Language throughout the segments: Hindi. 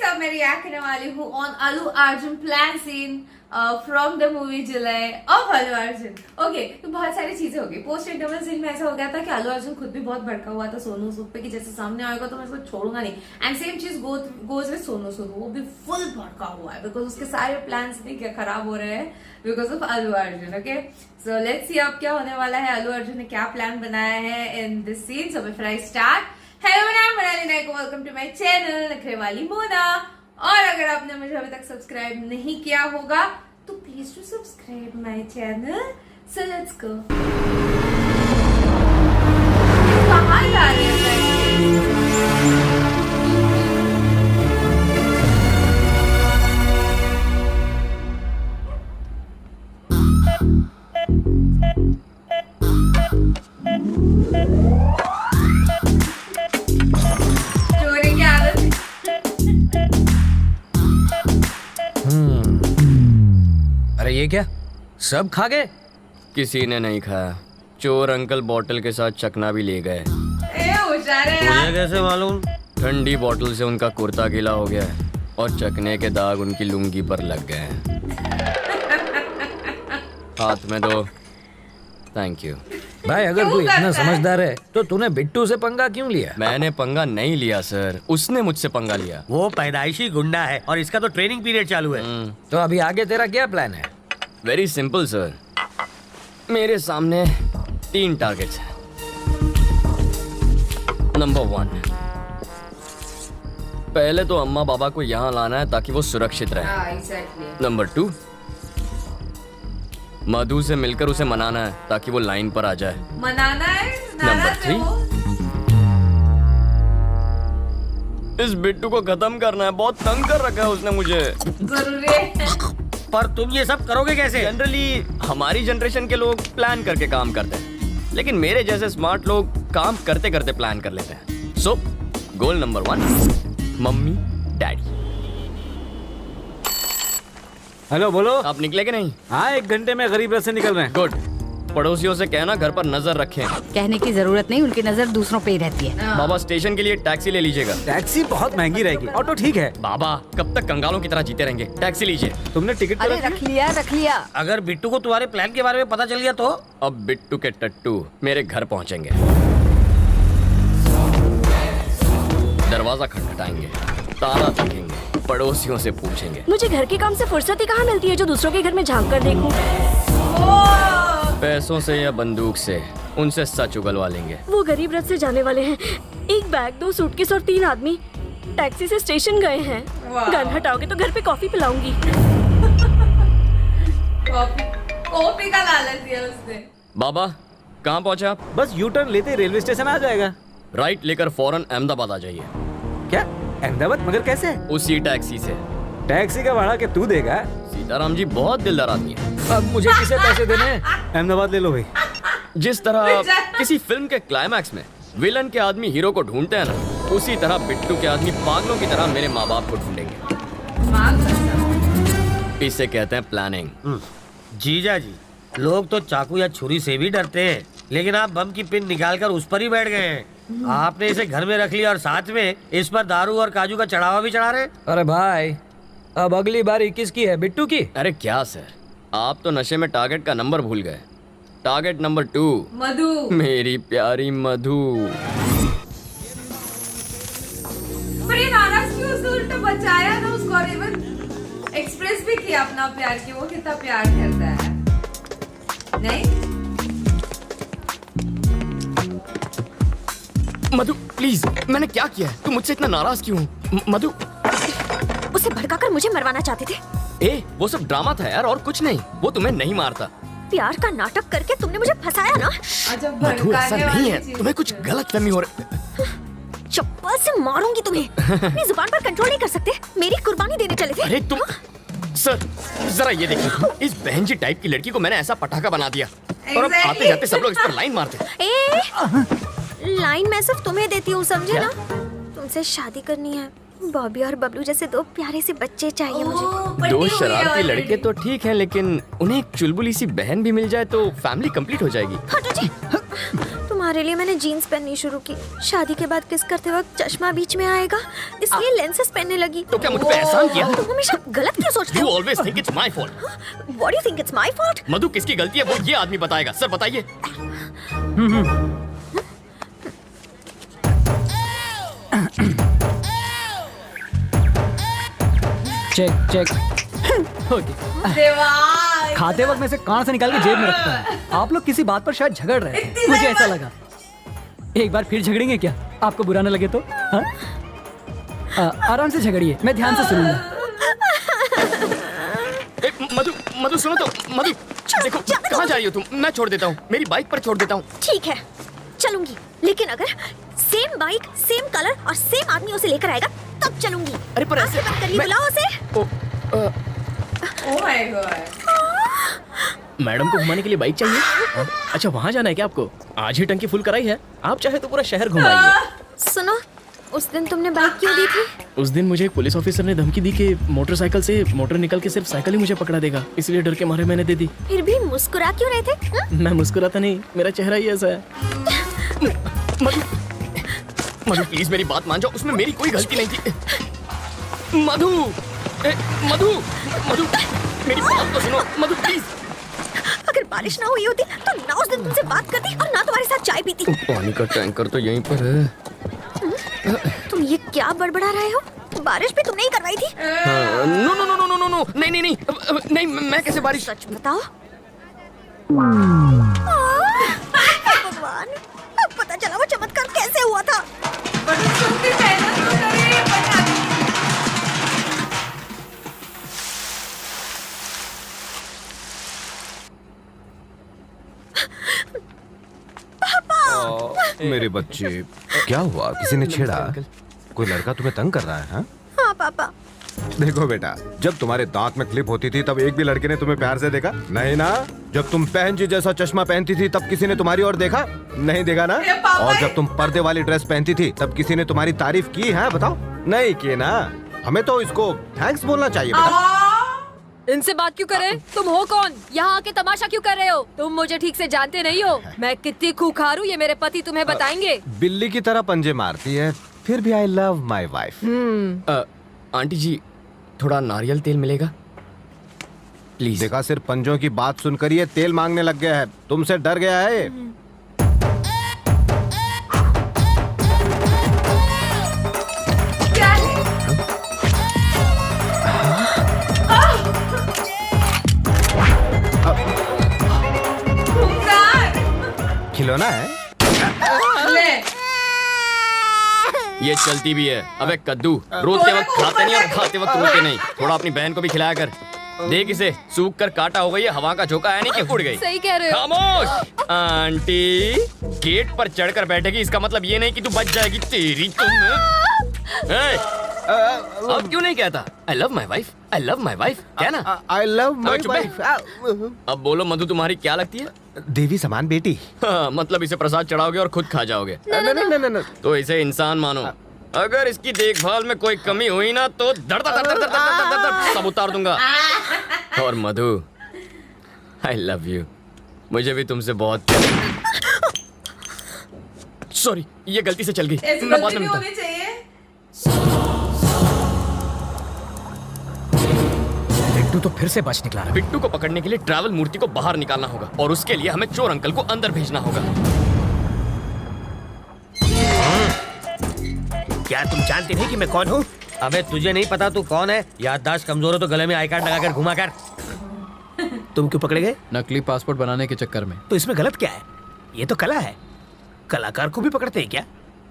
सब मैं रिएक्ट करने वाली हूँ on Allu Arjun plan scene from the movie Julai of Allu Arjun. Okay, तो बहुत सारी चीजें हो गई। पोस्ट इंटरवल सीन में ऐसा हो गया था कि अल्लू अर्जुन खुद भी बहुत भड़का हुआ था सोनू सूद पे कि जैसे सामने आएगा तो मैं इसको छोड़ूंगा नहीं। एंड सेम चीज गोज विद सोनू सूद, वो भी फुल भड़का हुआ है बिकॉज उसके सारे प्लान्स भी क्या खराब हो रहे हैं because of Allu Arjun. Okay, so let's see अब क्या होने वाला है, अल्लू अर्जुन ने क्या प्लान बनाया है in this scene. So before I start, hello मैं Monali Nayak, welcome to my channel Nakhre Wali Mona. और अगर आपने मुझे अभी तक सब्सक्राइब नहीं किया होगा तो please to subscribe my channel. So let's go. कहाँ जा रहे हैं? चोरी की आदत है। अरे ये क्या, सब खा गए? किसी ने नहीं खाया। चोर अंकल बोतल के साथ चकना भी ले गए। होशियार है यार। मुझे कैसे मालूम? ठंडी बोतल से उनका कुर्ता गीला हो गया है और चकने के दाग उनकी लुंगी पर लग गए हैं। हाथ में दो। Thank you. भाई अगर तू इतना समझदार है तो तूने बिट्टू से पंगा क्यों लिया? मैंने पंगा नहीं लिया सर, उसने मुझसे पंगा लिया। वो पैदाइशी गुंडा है और इसका तो ट्रेनिंग पीरियड चालू है। तो अभी आगे तेरा क्या प्लान है? वेरी सिंपल सर, मेरे सामने 3 टारगेट्स हैं। नंबर 1, पहले तो अम्मा बाबा को यहाँ लाना है ताकि वो सुरक्षित रहे। एग्जैक्टली। नंबर 2, मधु से मिलकर उसे मनाना है ताकि वो लाइन पर आ जाए। मनाना है? नंबर नाराज है 3, वो? इस बिट्टू को खत्म करना है। बहुत तंग कर रखा है उसने मुझे। जरूरी है। पर तुम ये सब करोगे कैसे? जनरली हमारी जनरेशन के लोग प्लान करके काम करते हैं, लेकिन मेरे जैसे स्मार्ट लोग काम करते करते प्लान कर लेते हैं। So goal number 1, mummy daddy. Hello बोलो। आप निकले कि नहीं? हाँ, 1 घंटे में गरीब रथ से निकल रहे हैं। गुड। पड़ोसियों से कहना घर पर नजर रखें। कहने की जरूरत नहीं, उनकी नजर दूसरों पे ही रहती है। बाबा स्टेशन के लिए टैक्सी ले लीजिएगा। टैक्सी बहुत महंगी रहेगी, ऑटो ठीक है। बाबा कब तक कंगालों की तरह जीते रहेंगे? टैक्सी लीजिए। तुमने टिकट तो अरे रख रख लिया रख लिया। अगर बिट्टू को तुम्हारे प्लान के बारे में पता चल गया तो? अब बिट्टू के टट्टू मेरे घर पहुंचेंगे, दरवाजा खटखटाएंगे, ताला देखेंगे, पड़ोसियों से पूछेंगे। मुझे घर के काम से फुर्सत ही कहाँ मिलती है जो दूसरों के घर में झांक कर देखूं। पैसों से या बंदूक से उनसे सच उगलवा लेंगे। वो गरीब रथ से जाने वाले हैं। 1 बैग, 2 सूटकेस और 3 आदमी टैक्सी से स्टेशन गए हैं। वाह। गन हटाओगे तो घर पे कॉफी पिलाऊंगी। कॉफी का लालच दिया उसने। बाबा कहाँ पहुंचे आप? बस यू टर्न लेते रेलवे स्टेशन आ जाएगा। राइट लेकर फौरन अहमदाबाद आ जाइए। क्या अहमदाबाद? मगर कैसे? उसी टैक्सी से। टैक्सी का भाड़ा क्या तू देगा? सीताराम जी बहुत दिलदार आदमी है। अब मुझे किसे पैसे देने हैं? अहमदाबाद ले लो भाई। जिस तरह किसी फिल्म के क्लाइमैक्स में विलन के आदमी हीरो को ढूंढते हैं ना, उसी तरह बिट्टू के आदमी पागलों की तरह मेरे माँ बाप को ढूंढेंगे। इसे कहते हैं प्लानिंग। जीजा जी, लोग तो चाकू या छुरी से भी डरते हैं, लेकिन आप बम की पिन निकालकर उस पर ही बैठ गए हैं। आपने इसे घर में रख लिया और साथ में इस पर दारू और काजू का चढ़ावा भी चढ़ा रहे। अरे भाई, अब अगली बारी किसकी है? बिट्टू की? अरे क्या सर, आप तो नशे में टारगेट का नंबर भूल गए। टारगेट नंबर 2, मधु। मेरी प्यारी मधु। पर ये नाराज क्यों? उसने उल्टा बचाया ना उसको और इवन एक्सप्रेस भी किया अपना प्यार कि वो कितना प्यार करता है। नहीं मधु प्लीज, मैंने क्या किया है? तू मुझसे इतना नाराज क्यों? मधु। उसे भड़काकर मुझे मरवाना चाहते थे। ए, वो सब ड्रामा था यार, और कुछ नहीं। वो तुम्हें नहीं मारता। प्यार का नाटक करके तुमने मुझे फंसाया ना। अच्छा, मधु ऐसा भड़काने नहीं वाली है, चीज। तुम्हें कुछ गलतफहमी हो रही। चप्पल से मारूंगी तुम्हें। अपनी जुबान पर कंट्रोल नहीं कर सकते। मेरी कुर्बानी देने चले थे। अरे तुम सर, जरा ये देखिए, इस बहन जी टाइप की लड़की को मैंने ऐसा पटाखा बना दिया और अब Exactly. आते जाते सब लोग इस पर लाइन मारते। ए, लाइन मैं सिर्फ तुम्हें देती हूँ, समझे ना? तुमसे शादी करनी है। बॉबी और बबलू जैसे 2 प्यारे से बच्चे चाहिए मुझे। पटी 2 हुई है शरारती already। लड़के तो ठीक है, लेकिन उन्हें एक चुलबुली सी बहन भी मिल जाए तो फैमिली कंप्लीट हो जाएगी। हटो जी। तुम्हारे तुम्हारे लिए मैंने जीन्स पहननी शुरू की। शादी के बाद किस करते वक्त चश्मा बीच में आएगा, इसलिए लेंसेस पहनने लगी। तो क्या मुझ पे एहसान किया? तुम हमेशा गलत क्यों सोचते You हो? always think it's my fault. What do you think it's my fault? मधु किसकी गलती है वो ये आदमी बताएगा। सर बताइए। Check check okay. देवा खाते वक्त मैं इसे कान से निकाल के जेब में रखता हूँ। आप लोग किसी बात पर शायद झगड़ रहे थे, मुझे ऐसा लगा। एक बार फिर झगड़ेंगे क्या? आपको बुरा न लगे तो? हाँ? आराम से झगड़िए, मैं ध्यान से सुनूंगा। मधु मधु सुनो तो। मधु देखो कहाँ जा रही हो तुम? मैं छोड़ देता हूँ, मेरी बाइक पर छोड़ देता हूँ। ठीक है चलूंगी, लेकिन अगर सेम बाइक, सेम कलर और सेम आदमी उसे लेकर आएगा तब चलूंगी। अरे पर ऐसे आंखें बंद करिए, बुलाओ उसे। Oh my God. मैडम को घुमाने के लिए बाइक चाहिए? अच्छा वहाँ जाना है क्या आपको? आज ही टंकी फुल कराई है, आप चाहे तो पूरा शहर घुमाइए। सुनो, उस दिन तुमने बाइक क्यों दी थी? उस दिन मुझे एक पुलिस ऑफिसर ने धमकी दी कि मोटरसाइकिल से मोटर निकल के सिर्फ साइकिल ही मुझे पकड़ा देगा, इसलिए डर के मारे मैंने दे दी। फिर भी मुस्कुरा क्यों रहे थे? मैं मुस्कुराता नहीं, मेरा चेहरा ही ऐसा है। मधु मधु प्लीज मेरी बात मान जाओ, उसमें मेरी कोई गलती नहीं थी। मधु मधु मधु मेरी बात तो सुनो मधु प्लीज। अगर बारिश ना हुई होती तो ना उस दिन तुमसे बात करती और ना तुम्हारे साथ चाय पीती। पानी का टैंकर तो यहीं पर है। तुम ये क्या बड़बड़ा रहे हो? बारिश भी तुमने ही करवाई थी। No no no no no no नहीं नहीं नहीं नहीं मैं कैसे बारिश। सच बताओ। भगवान, अब पता चला वो चमत्कार कैसे हुआ था। बट तुम भी मेहनत तो करे बता। मेरे बच्चे, क्या हुआ? किसी ने छेड़ा? कोई लड़का तुम्हें तंग कर रहा है? हाँ? हाँ पापा। देखो बेटा, जब तुम्हारे दांत में क्लिप होती थी तब एक भी लड़के ने तुम्हें प्यार से देखा? नहीं ना? जब तुम बहन जी जैसा चश्मा पहनती थी तब किसी ने तुम्हारी ओर देखा? नहीं देखा ना? ये पापा और है। जब तुम पर्दे वाली ड्रेस पहनती थी तब किसी ने तुम्हारी तारीफ की है? बताओ, नहीं की ना? हमें तो इसको थैंक्स बोलना चाहिए बेटा। इनसे बात क्यों करे? तुम हो कौन? यहाँ आके तमाशा क्यों कर रहे हो? तुम मुझे ठीक से जानते नहीं हो। मैं कितनी खूंखार हूँ ये मेरे पति तुम्हें बताएंगे। बिल्ली की तरह पंजे मारती है, फिर भी I love my wife. Aunty ji थोड़ा नारियल तेल मिलेगा प्लीज? देखा, सिर्फ पंजों की बात सुनकर ये तेल मांगने लग गया है। तुमसे डर गया है ये। क्या है? खिलौना है? ले। ये चलती भी है। अबे कद्दू, रोते वक्त खाते नहीं और खाते वक्त रोते नहीं। थोड़ा अपनी बहन को भी खिलाया कर। देख इसे, सूख कर काटा हो गई है, हवा का झोंका है नहीं कि उड़ गई। सही कह रहे हो। खामोश। आंटी गेट पर चढ़कर बैठेगी इसका मतलब ये नहीं कि तू बच जाएगी। तेरी तुम अब क्यों नहीं कहता आई love my wife, I love my wife? क्या ना? आई लव माई चुप है। वाइफ। अब बोलो मधु तुम्हारी क्या लगती है? देवी समान बेटी। हाँ, मतलब इसे प्रसाद चढ़ाओगे और खुद खा जाओगे। नहीं। तो इसे इंसान मानो। अगर इसकी देखभाल में कोई कमी हुई ना तो दर दर दर दर दर दर दर दर सब उतार दूंगा। और मधु आई लव यू, मुझे भी तुमसे बहुत सॉरी, ये गलती से चल गई। ऐसी मैं बाद गलती में भी मिलता होनी चाहिए। बिट्टू तो फिर से बच निकला। बिट्टू को पकड़ने के लिए ट्रैवल मूर्ति को बाहर निकालना होगा और उसके लिए हमें चोर अंकल को अंदर भेजना होगा। क्या तुम जानते नहीं कि मैं कौन हूँ? अबे तुझे नहीं पता तू कौन है? याददाश्त कमजोर हो तो गले में आई कार्ड लगाकर घुमा कर। तुम क्यों पकड़े गए? नकली पासपोर्ट बनाने के चक्कर में। तो इसमें गलत क्या है? ये तो कला है, कलाकार को भी पकड़ते हैं क्या?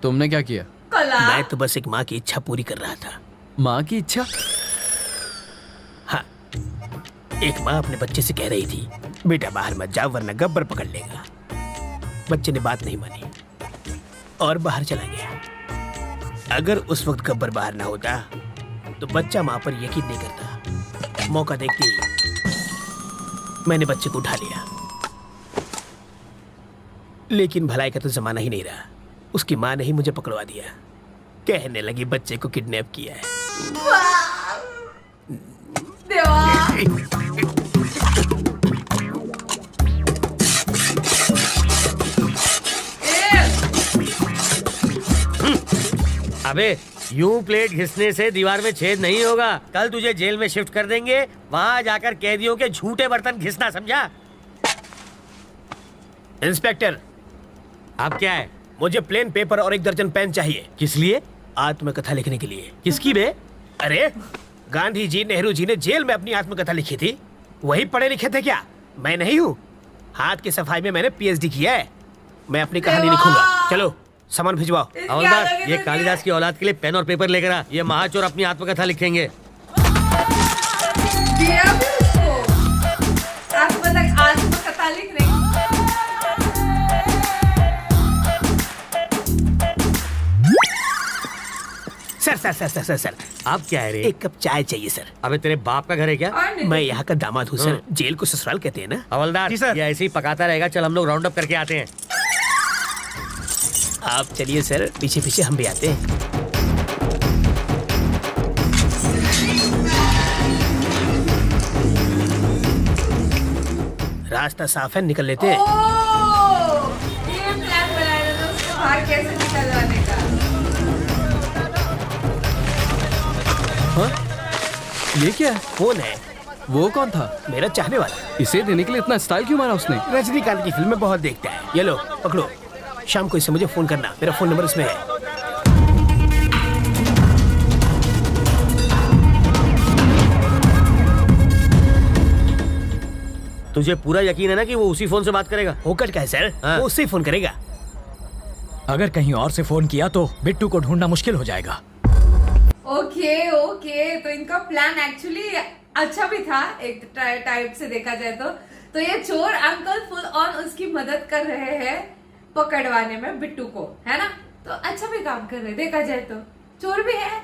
तुमने क्या किया? कला। मैं तो बस एक माँ की इच्छा पूरी कर रहा था। माँ की इच्छा? हाँ, एक माँ अपने बच्चे से कह रही थी बेटा बाहर मत जाओ वरना गब्बर पकड़ लेगा। बच्चे ने बात नहीं मानी और बाहर चला गया। अगर उस वक्त गब्बर बाहर ना होता तो बच्चा माँ पर यकीन नहीं करता। मौका देखते ही मैंने बच्चे को उठा लिया, लेकिन भलाई का तो जमाना ही नहीं रहा। उसकी माँ ने ही मुझे पकड़वा दिया, कहने लगी बच्चे को किडनैप किया है। देवा। अबे यूं प्लेट घिसने से दीवार में छेद नहीं होगा। कल तुझे जेल में शिफ्ट कर देंगे, वहां जाकर कैदियों के झूठे बर्तन घिसना, समझा? इंस्पेक्टर, अब क्या है? मुझे प्लेन पेपर और 1 दर्जन पेन चाहिए। किस लिए? आत्मकथा लिखने के लिए। किसकी बे? अरे गांधी जी, नेहरू जी ने जेल में अपनी आत्मकथा लिखी थी, वही पढ़े लिखे थे क्या? मैं नहीं हूँ। हाथ की सफाई में मैंने PhD किया है। मैं अपनी कहानी लिखूंगा। चलो सामान भिजवाओ। हवलदार, ये कालिदास की औलाद के लिए पेन और पेपर लेकर आ। ये महाचोर अपनी आत्मकथा लिखेंगे। दिया भी उसको आत्मकथा लिख रही। Sir sir sir sir sir sir अब क्या है रे? 1 कप चाय चाहिए सर। अबे तेरे बाप का घर है क्या? और नहीं। मैं यहाँ का दामाद हूँ सर। जेल को ससुराल कहते हैं ना। हवलदार, जी सर। ये ऐसे ही पकाता रहेगा। चल हम लोग राउंड अप करके आते हैं। आप चलिए सर, पीछे पीछे हम भी आते हैं। रास्ता साफ है, निकल लेते हैं। ये प्लान बनाया था उसको बाहर कैसे निकलवाने का। ये क्या है? कौन है? वो कौन था? मेरा चाहने वाला। इसे देने के लिए इतना स्टाइल क्यों मारा उसने? रजनीकांत की फिल्में बहुत देखता है। ये लो पकड़ो, शाम को इससे मुझे फोन करना। मेरा फोन नंबर इसमें है। तुझे पूरा यकीन है ना कि वो उसी फोन से बात करेगा? होकर क्या है सर? हाँ। वो उससे फोन करेगा। अगर कहीं और से फोन किया तो बिट्टू को ढूंढना मुश्किल हो जाएगा। ओके ओके, तो इनका प्लान एक्चुअली अच्छा भी था एक टाइप से देखा जाए तो ये चोर अंकल फुल ऑन उसकी मदद कर रहे हैं पकड़वाने में बिट्टू को, है ना? तो अच्छा भी काम कर रहे देखा जाए तो। चोर भी है,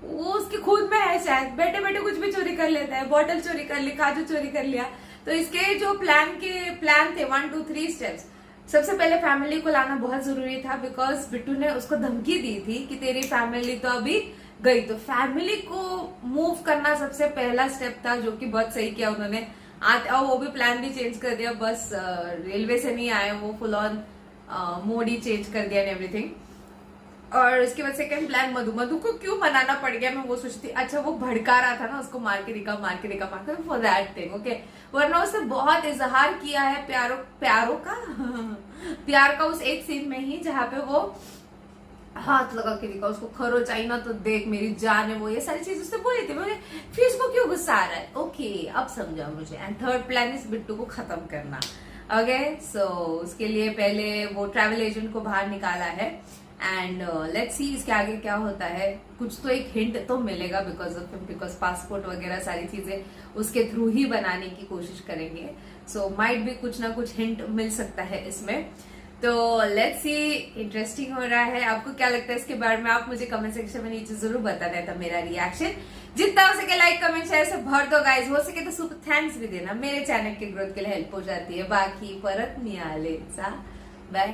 वो उसकी खुद में है शायद, बैठे बैठे कुछ भी चोरी कर लेता है। बॉटल चोरी कर ली, काजू चोरी कर लिया। तो इसके जो प्लान थे 1 2 3 स्टेप्स। सबसे पहले फैमिली को लाना बहुत जरूरी था, बिकॉज बिट्टू ने उसको धमकी दी थी कि तेरी फैमिली तो अभी गई। तो फैमिली को मूव करना सबसे पहला स्टेप था, जो कि बहुत सही किया उन्होंने। और वो भी प्लान भी चेंज कर दिया, बस रेलवे से नहीं आए, वो full on mode he change कर दिया एंड एवरीथिंग। और उसके बाद सेकंड प्लान मधु को क्यों मनाना पड़ गया, मैं वो सोचती। अच्छा, वो भड़का रहा था ना उसको, मार के दिखा फॉर दैट थिंग, ओके। वरना उसने बहुत इजहार किया है प्यार का उस एक सीन में ही, जहाँ पे वो हाथ लगा के दिखा उसको, खरो चाहिए ना तो देख मेरी जान है, वो ये सारी चीज उसने बोली थी। मुझे फिर उसको क्यों गुस्सा आ रहा है, ओके अब समझा मुझे। एंड थर्ड प्लान इस बिट्टू को खत्म करना। ओके, सो उसके लिए पहले वो ट्रैवल एजेंट को बाहर निकाला है एंड लेट्स सी इसके आगे क्या होता है। कुछ तो एक हिंट तो मिलेगा बिकॉज पासपोर्ट वगैरह सारी चीजें उसके थ्रू ही बनाने की कोशिश करेंगे। सो माइट भी कुछ ना कुछ हिंट मिल सकता है इसमें। तो लेट्स सी, इंटरेस्टिंग हो रहा है। आपको क्या लगता है इसके बारे में, आप मुझे कमेंट सेक्शन में नीचे जरूर बताना था। मेरा रिएक्शन जितना हो सके लाइक कमेंट शेयर से भर दो गाइज। हो सके तो सुपर थैंक्स भी देना, मेरे चैनल के ग्रोथ के लिए हेल्प हो जाती है। बाकी परत मिळाले, बाय।